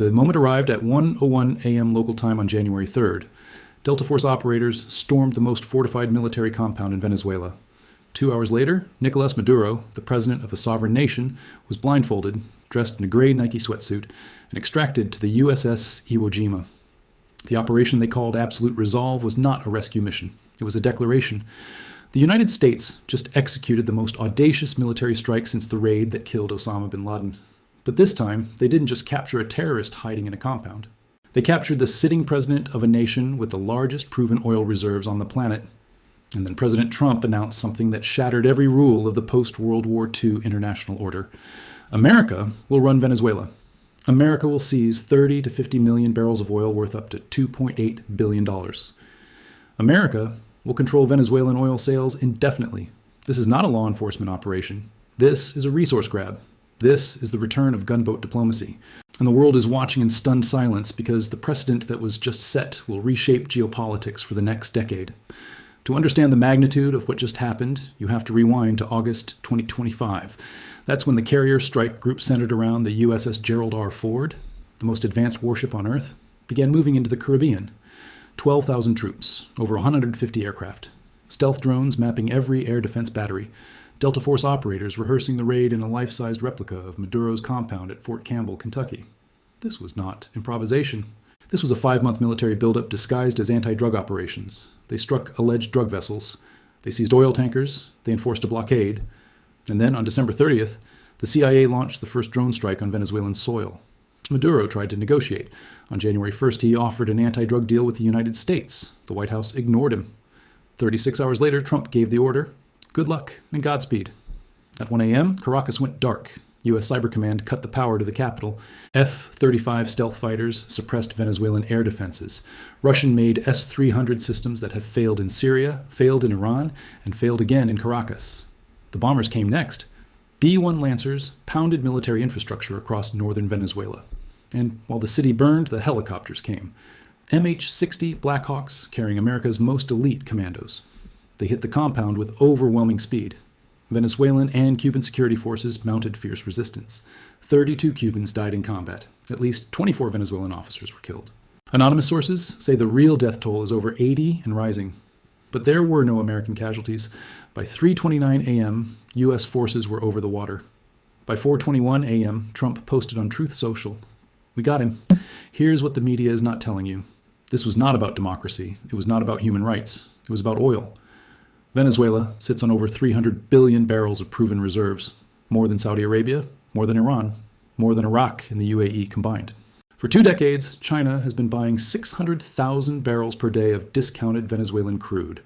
The moment arrived at 1:01 a.m. local time on January 3rd. Delta Force operators stormed the most fortified military compound in Venezuela. 2 hours later, Nicolás Maduro, the president of a sovereign nation, was blindfolded, dressed in a gray Nike sweatsuit, and extracted to the USS Iwo Jima. The operation they called Absolute Resolve was not a rescue mission. It was a declaration. The United States just executed the most audacious military strike since the raid that killed Osama bin Laden. But this time, they didn't just capture a terrorist hiding in a compound. They captured the sitting president of a nation with the largest proven oil reserves on the planet. And then President Trump announced something that shattered every rule of the post-World War II international order. America will run Venezuela. America will seize 30 to 50 million barrels of oil worth up to $2.8 billion. America will control Venezuelan oil sales indefinitely. This is not a law enforcement operation. This is a resource grab. This is the return of gunboat diplomacy. And the world is watching in stunned silence because the precedent that was just set will reshape geopolitics for the next decade. To understand the magnitude of what just happened, you have to rewind to August 2025. That's when the carrier strike group centered around the USS Gerald R. Ford, the most advanced warship on Earth, began moving into the Caribbean. 12,000 troops, over 150 aircraft, stealth drones mapping every air defense battery, Delta Force operators rehearsing the raid in a life-sized replica of Maduro's compound at Fort Campbell, Kentucky. This was not improvisation. This was a 5-month military buildup disguised as anti-drug operations. They struck alleged drug vessels. They seized oil tankers. They enforced a blockade. And then, on December 30th, the CIA launched the first drone strike on Venezuelan soil. Maduro tried to negotiate. On January 1st, he offered an anti-drug deal with the United States. The White House ignored him. 36 hours later, Trump gave the order. Good luck and Godspeed. At 1 a.m., Caracas went dark. U.S. Cyber Command cut the power to the capital. F-35 stealth fighters suppressed Venezuelan air defenses. Russian-made S-300 systems that have failed in Syria, failed in Iran, and failed again in Caracas. The bombers came next. B-1 Lancers pounded military infrastructure across northern Venezuela. And while the city burned, the helicopters came. MH-60 Blackhawks carrying America's most elite commandos. They hit the compound with overwhelming speed. Venezuelan and Cuban security forces mounted fierce resistance. 32 Cubans died in combat. At least 24 Venezuelan officers were killed. Anonymous sources say the real death toll is over 80 and rising. But there were no American casualties. By 3:29 a.m., U.S. forces were over the water. By 4:21 a.m., Trump posted on Truth Social, "We got him. Here's what the media is not telling you. This was not about democracy. It was not about human rights. It was about oil. Venezuela sits on over 300 billion barrels of proven reserves, more than Saudi Arabia, more than Iran, more than Iraq and the UAE combined. For 2 decades, China has been buying 600,000 barrels per day of discounted Venezuelan crude.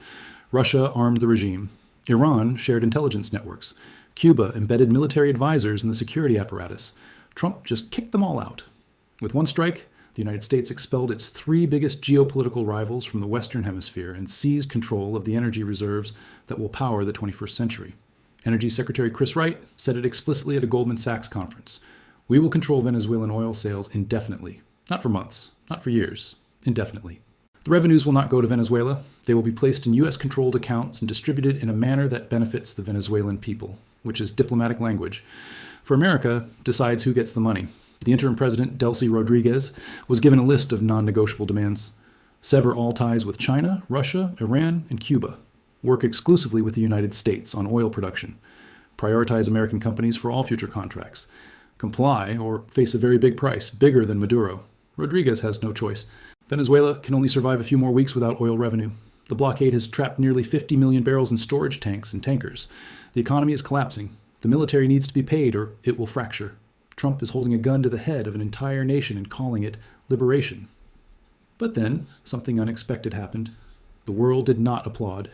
Russia armed the regime. Iran shared intelligence networks. Cuba embedded military advisors in the security apparatus. Trump just kicked them all out. With one strike, the United States expelled its 3 biggest geopolitical rivals from the Western Hemisphere and seized control of the energy reserves that will power the 21st century. Energy Secretary Chris Wright said it explicitly at a Goldman Sachs conference. "We will control Venezuelan oil sales indefinitely. Not for months, not for years, indefinitely." The revenues will not go to Venezuela. They will be placed in U.S.-controlled accounts and distributed in a manner that benefits the Venezuelan people, which is diplomatic language. For America, decides who gets the money. The interim president, Delcy Rodriguez, was given a list of non-negotiable demands. Sever all ties with China, Russia, Iran, and Cuba. Work exclusively with the United States on oil production. Prioritize American companies for all future contracts. Comply or face a very big price, bigger than Maduro. Rodriguez has no choice. Venezuela can only survive a few more weeks without oil revenue. The blockade has trapped nearly 50 million barrels in storage tanks and tankers. The economy is collapsing. The military needs to be paid or it will fracture. Trump is holding a gun to the head of an entire nation and calling it liberation. But then, something unexpected happened. The world did not applaud.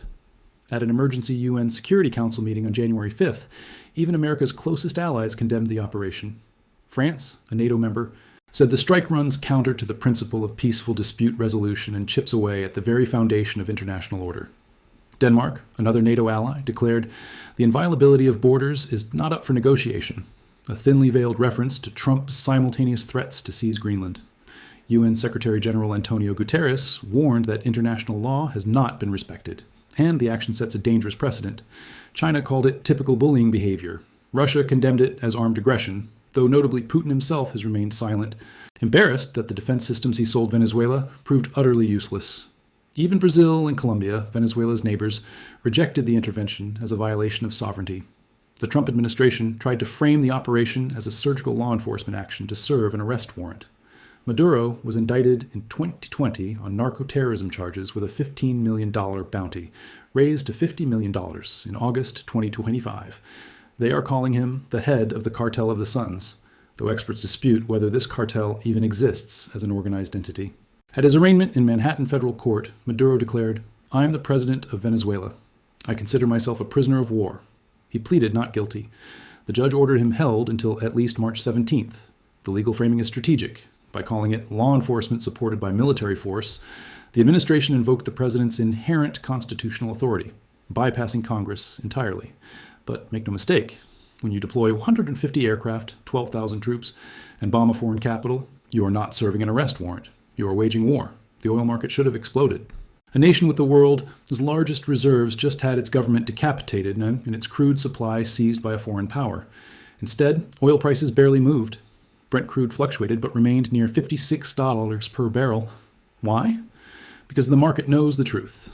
At an emergency UN Security Council meeting on January 5th, even America's closest allies condemned the operation. France, a NATO member, said the strike runs counter to the principle of peaceful dispute resolution and chips away at the very foundation of international order. Denmark, another NATO ally, declared the inviolability of borders is not up for negotiation, a thinly veiled reference to Trump's simultaneous threats to seize Greenland. UN Secretary General Antonio Guterres warned that international law has not been respected, and the action sets a dangerous precedent. China called it typical bullying behavior. Russia condemned it as armed aggression, though notably Putin himself has remained silent. Embarrassed that the defense systems he sold Venezuela proved utterly useless. Even Brazil and Colombia, Venezuela's neighbors, rejected the intervention as a violation of sovereignty. The Trump administration tried to frame the operation as a surgical law enforcement action to serve an arrest warrant. Maduro was indicted in 2020 on narco-terrorism charges with a $15 million bounty, raised to $50 million in August 2025. They are calling him the head of the Cartel of the Suns, though experts dispute whether this cartel even exists as an organized entity. At his arraignment in Manhattan federal court, Maduro declared, "I am the president of Venezuela. I consider myself a prisoner of war." He pleaded not guilty. The judge ordered him held until at least March 17th. The legal framing is strategic. By calling it law enforcement supported by military force, the administration invoked the president's inherent constitutional authority, bypassing Congress entirely. But make no mistake, when you deploy 150 aircraft, 12,000 troops, and bomb a foreign capital, you are not serving an arrest warrant. You are waging war. The oil market should have exploded. A nation with the world's largest reserves just had its government decapitated and its crude supply seized by a foreign power. Instead, oil prices barely moved. Brent crude fluctuated but remained near $56 per barrel. Why? Because the market knows the truth.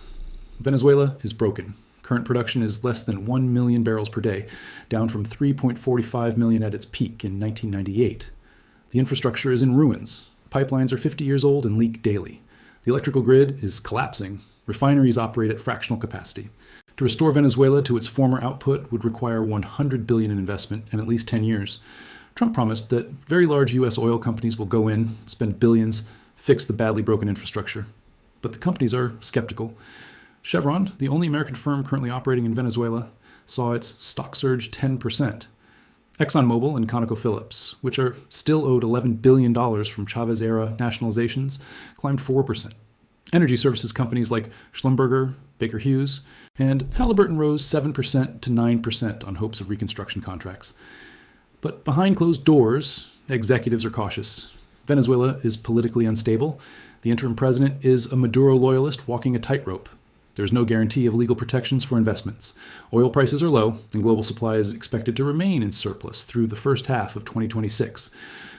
Venezuela is broken. Current production is less than 1 million barrels per day, down from 3.45 million at its peak in 1998. The infrastructure is in ruins. Pipelines are 50 years old and leak daily. The electrical grid is collapsing. Refineries operate at fractional capacity. To restore Venezuela to its former output would require $100 billion in investment and at least 10 years. Trump promised that very large U.S. oil companies will go in, spend billions, fix the badly broken infrastructure. But the companies are skeptical. Chevron, the only American firm currently operating in Venezuela, saw its stock surge 10%. ExxonMobil and ConocoPhillips, which are still owed $11 billion from Chavez-era nationalizations, climbed 4%. Energy services companies like Schlumberger, Baker Hughes, and Halliburton rose 7% to 9% on hopes of reconstruction contracts. But behind closed doors, executives are cautious. Venezuela is politically unstable. The interim president is a Maduro loyalist walking a tightrope. There's no guarantee of legal protections for investments. Oil prices are low, and global supply is expected to remain in surplus through the first half of 2026.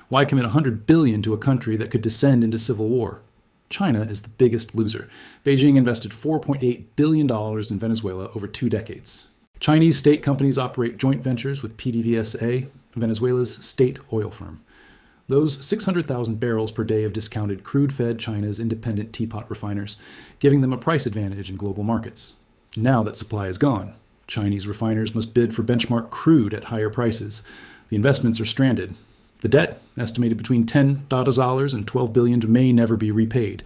Why commit $100 billion to a country that could descend into civil war? China is the biggest loser. Beijing invested $4.8 billion in Venezuela over 2 decades. Chinese state companies operate joint ventures with PDVSA, Venezuela's state oil firm. Those 600,000 barrels per day of discounted crude fed China's independent teapot refiners, giving them a price advantage in global markets. Now that supply is gone, Chinese refiners must bid for benchmark crude at higher prices. The investments are stranded. The debt, estimated between $10 and $12 billion, may never be repaid.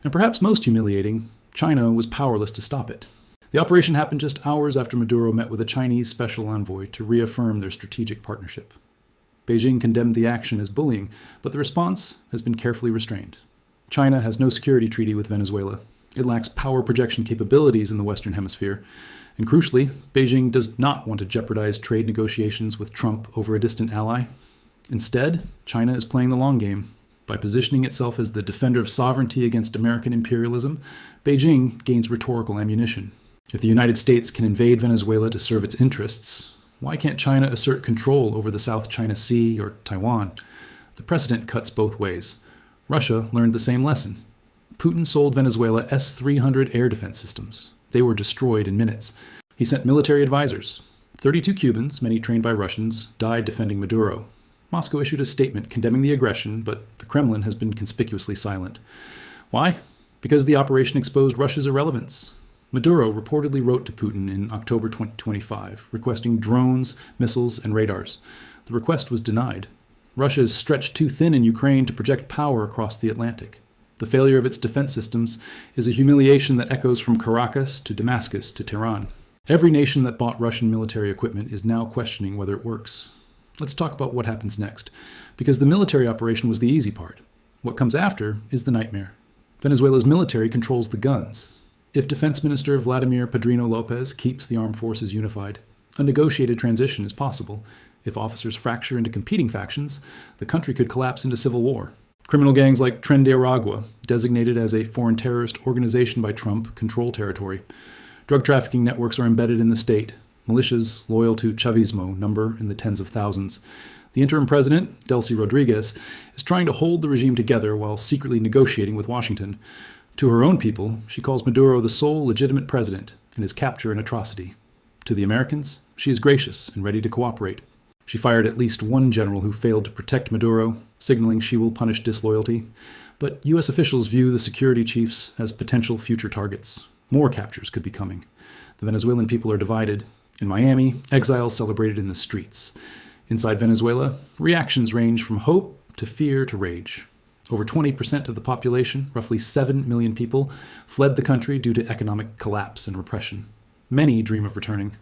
And perhaps most humiliating, China was powerless to stop it. The operation happened just hours after Maduro met with a Chinese special envoy to reaffirm their strategic partnership. Beijing condemned the action as bullying, but the response has been carefully restrained. China has no security treaty with Venezuela. It lacks power projection capabilities in the Western Hemisphere. And crucially, Beijing does not want to jeopardize trade negotiations with Trump over a distant ally. Instead, China is playing the long game. By positioning itself as the defender of sovereignty against American imperialism, Beijing gains rhetorical ammunition. If the United States can invade Venezuela to serve its interests, why can't China assert control over the South China Sea or Taiwan? The precedent cuts both ways. Russia learned the same lesson. Putin sold Venezuela S-300 air defense systems. They were destroyed in minutes. He sent military advisors. 32 Cubans, many trained by Russians, died defending Maduro. Moscow issued a statement condemning the aggression, but the Kremlin has been conspicuously silent. Why? Because the operation exposed Russia's irrelevance. Maduro reportedly wrote to Putin in October 2025, requesting drones, missiles, and radars. The request was denied. Russia is stretched too thin in Ukraine to project power across the Atlantic. The failure of its defense systems is a humiliation that echoes from Caracas to Damascus to Tehran. Every nation that bought Russian military equipment is now questioning whether it works. Let's talk about what happens next, because the military operation was the easy part. What comes after is the nightmare. Venezuela's military controls the guns. If Defense Minister Vladimir Padrino Lopez keeps the armed forces unified, a negotiated transition is possible. If officers fracture into competing factions, the country could collapse into civil war. Criminal gangs like Tren de Aragua, designated as a foreign terrorist organization by Trump, control territory. Drug trafficking networks are embedded in the state. Militias loyal to Chavismo number in the tens of thousands. The interim president, Delcy Rodriguez, is trying to hold the regime together while secretly negotiating with Washington. To her own people, she calls Maduro the sole legitimate president and his capture an atrocity. To the Americans, she is gracious and ready to cooperate. She fired at least one general who failed to protect Maduro, signaling she will punish disloyalty. But U.S. officials view the security chiefs as potential future targets. More captures could be coming. The Venezuelan people are divided. In Miami, exiles celebrated in the streets. Inside Venezuela, reactions range from hope to fear to rage. Over 20% of the population, roughly 7 million people, fled the country due to economic collapse and repression. Many dream of returning,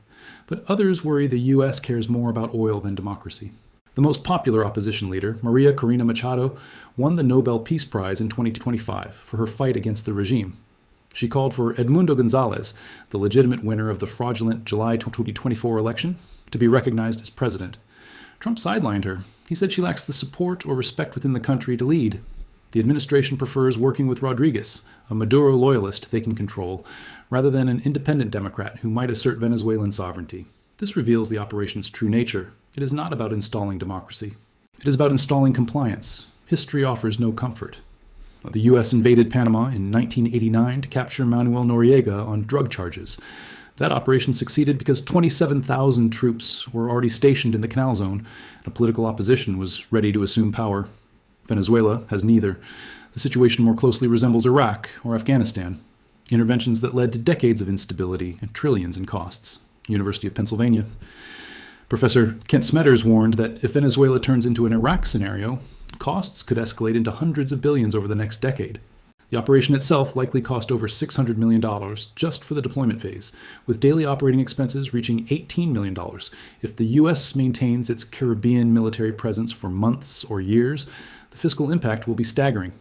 but others worry the U.S. cares more about oil than democracy. The most popular opposition leader, Maria Corina Machado, won the Nobel Peace Prize in 2025 for her fight against the regime. She called for Edmundo Gonzalez, the legitimate winner of the fraudulent July 2024 election, to be recognized as president. Trump sidelined her. He said she lacks the support or respect within the country to lead. The administration prefers working with Rodriguez, a Maduro loyalist they can control, rather than an independent Democrat who might assert Venezuelan sovereignty. This reveals the operation's true nature. It is not about installing democracy. It is about installing compliance. History offers no comfort. The U.S. invaded Panama in 1989 to capture Manuel Noriega on drug charges. That operation succeeded because 27,000 troops were already stationed in the Canal Zone, and a political opposition was ready to assume power. Venezuela has neither. The situation more closely resembles Iraq or Afghanistan, interventions that led to decades of instability and trillions in costs. University of Pennsylvania. Professor Kent Smetters warned that if Venezuela turns into an Iraq scenario, costs could escalate into hundreds of billions over the next decade. The operation itself likely cost over $600 million just for the deployment phase, with daily operating expenses reaching $18 million. If the U.S. maintains its Caribbean military presence for months or years, the fiscal impact will be staggering.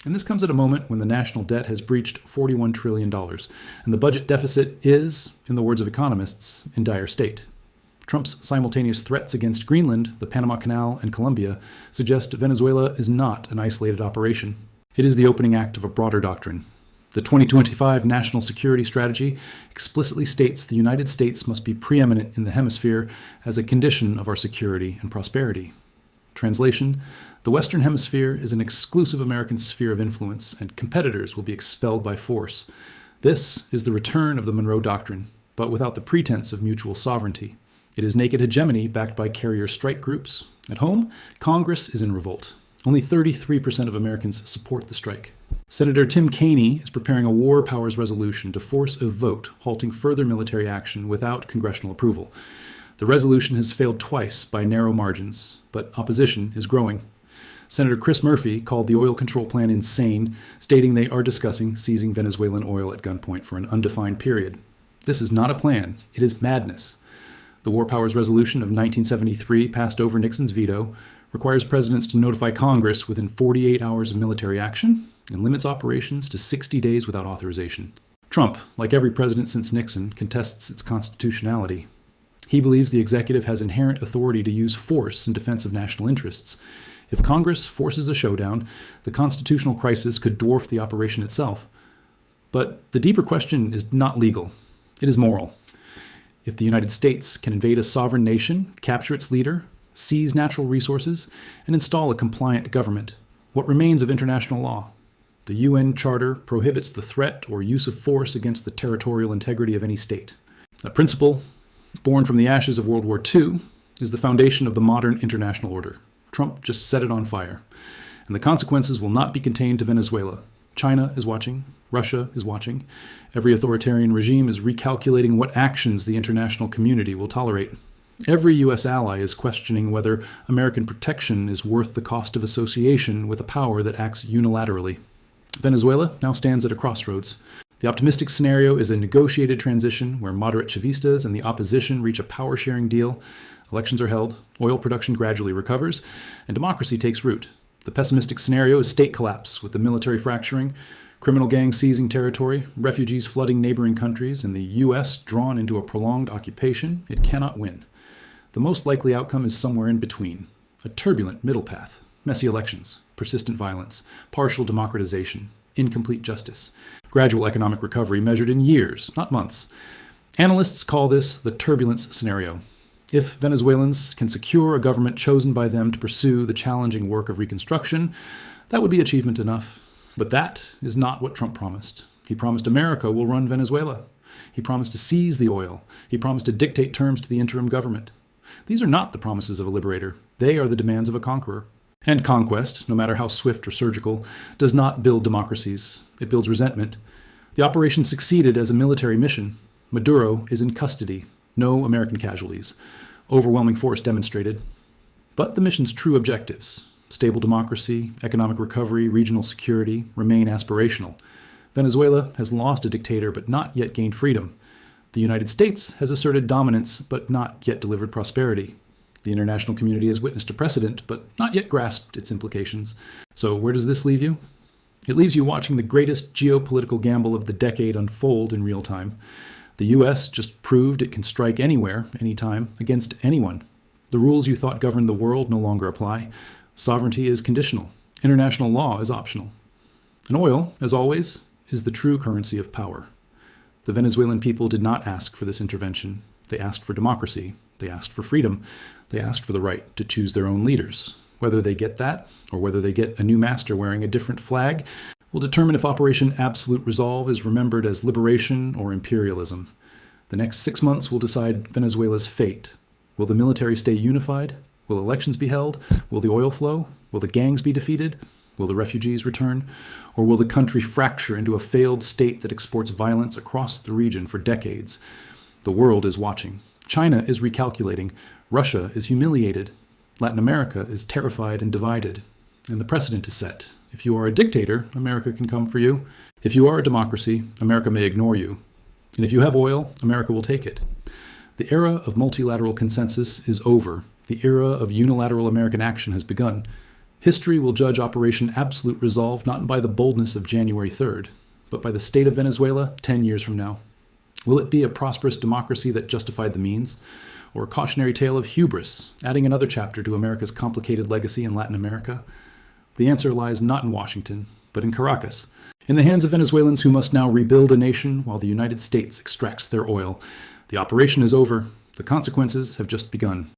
And this comes at a moment when the national debt has breached $41 trillion, and the budget deficit is, in the words of economists, in dire state. Trump's simultaneous threats against Greenland, the Panama Canal, and Colombia suggest Venezuela is not an isolated operation. It is the opening act of a broader doctrine. The 2025 National Security Strategy explicitly states the United States must be preeminent in the hemisphere as a condition of our security and prosperity. Translation: the Western Hemisphere is an exclusive American sphere of influence, and competitors will be expelled by force. This is the return of the Monroe Doctrine, but without the pretense of mutual sovereignty. It is naked hegemony backed by carrier strike groups. At home, Congress is in revolt. Only 33% of Americans support the strike. Senator Tim Kaine is preparing a war powers resolution to force a vote halting further military action without congressional approval. The resolution has failed twice by narrow margins, but opposition is growing. Senator Chris Murphy called the oil control plan insane, stating they are discussing seizing Venezuelan oil at gunpoint for an undefined period. This is not a plan. It is madness. The War Powers Resolution of 1973 passed over Nixon's veto, requires presidents to notify Congress within 48 hours of military action, and limits operations to 60 days without authorization. Trump, like every president since Nixon, contests its constitutionality. He believes the executive has inherent authority to use force in defense of national interests. If Congress forces a showdown, the constitutional crisis could dwarf the operation itself. But the deeper question is not legal. It is moral. If the United States can invade a sovereign nation, capture its leader, seize natural resources, and install a compliant government, what remains of international law? The UN Charter prohibits the threat or use of force against the territorial integrity of any state. A principle born from the ashes of World War II is the foundation of the modern international order. Trump just set it on fire. And the consequences will not be contained to Venezuela. China is watching. Russia is watching. Every authoritarian regime is recalculating what actions the international community will tolerate. Every U.S. ally is questioning whether American protection is worth the cost of association with a power that acts unilaterally. Venezuela now stands at a crossroads. The optimistic scenario is a negotiated transition where moderate Chavistas and the opposition reach a power-sharing deal. Elections are held, oil production gradually recovers, and democracy takes root. The pessimistic scenario is state collapse, with the military fracturing, criminal gangs seizing territory, refugees flooding neighboring countries, and the U.S. drawn into a prolonged occupation it cannot win. The most likely outcome is somewhere in between. A turbulent middle path, messy elections, persistent violence, partial democratization, incomplete justice, gradual economic recovery measured in years, not months. Analysts call this the turbulence scenario. If Venezuelans can secure a government chosen by them to pursue the challenging work of reconstruction, that would be achievement enough. But that is not what Trump promised. He promised America will run Venezuela. He promised to seize the oil. He promised to dictate terms to the interim government. These are not the promises of a liberator. They are the demands of a conqueror. And conquest, no matter how swift or surgical, does not build democracies. It builds resentment. The operation succeeded as a military mission. Maduro is in custody. No American casualties. Overwhelming force demonstrated. But the mission's true objectives, stable democracy, economic recovery, regional security, remain aspirational. Venezuela has lost a dictator but not yet gained freedom. The United States has asserted dominance but not yet delivered prosperity. The international community has witnessed a precedent but not yet grasped its implications. So where does this leave you? It leaves you watching the greatest geopolitical gamble of the decade unfold in real time. The U.S. just proved it can strike anywhere, anytime, against anyone. The rules you thought governed the world no longer apply. Sovereignty is conditional. International law is optional. And oil, as always, is the true currency of power. The Venezuelan people did not ask for this intervention. They asked for democracy. They asked for freedom. They asked for the right to choose their own leaders. Whether they get that, or whether they get a new master wearing a different flag, will determine if Operation Absolute Resolve is remembered as liberation or imperialism. The next 6 months will decide Venezuela's fate. Will the military stay unified? Will elections be held? Will the oil flow? Will the gangs be defeated? Will the refugees return? Or will the country fracture into a failed state that exports violence across the region for decades? The world is watching. China is recalculating. Russia is humiliated. Latin America is terrified and divided. And the precedent is set. If you are a dictator, America can come for you. If you are a democracy, America may ignore you. And if you have oil, America will take it. The era of multilateral consensus is over. The era of unilateral American action has begun. History will judge Operation Absolute Resolve not by the boldness of January 3rd, but by the state of Venezuela 10 years from now. Will it be a prosperous democracy that justified the means, or a cautionary tale of hubris, adding another chapter to America's complicated legacy in Latin America? The answer lies not in Washington, but in Caracas, in the hands of Venezuelans who must now rebuild a nation while the United States extracts their oil. The operation is over. The consequences have just begun.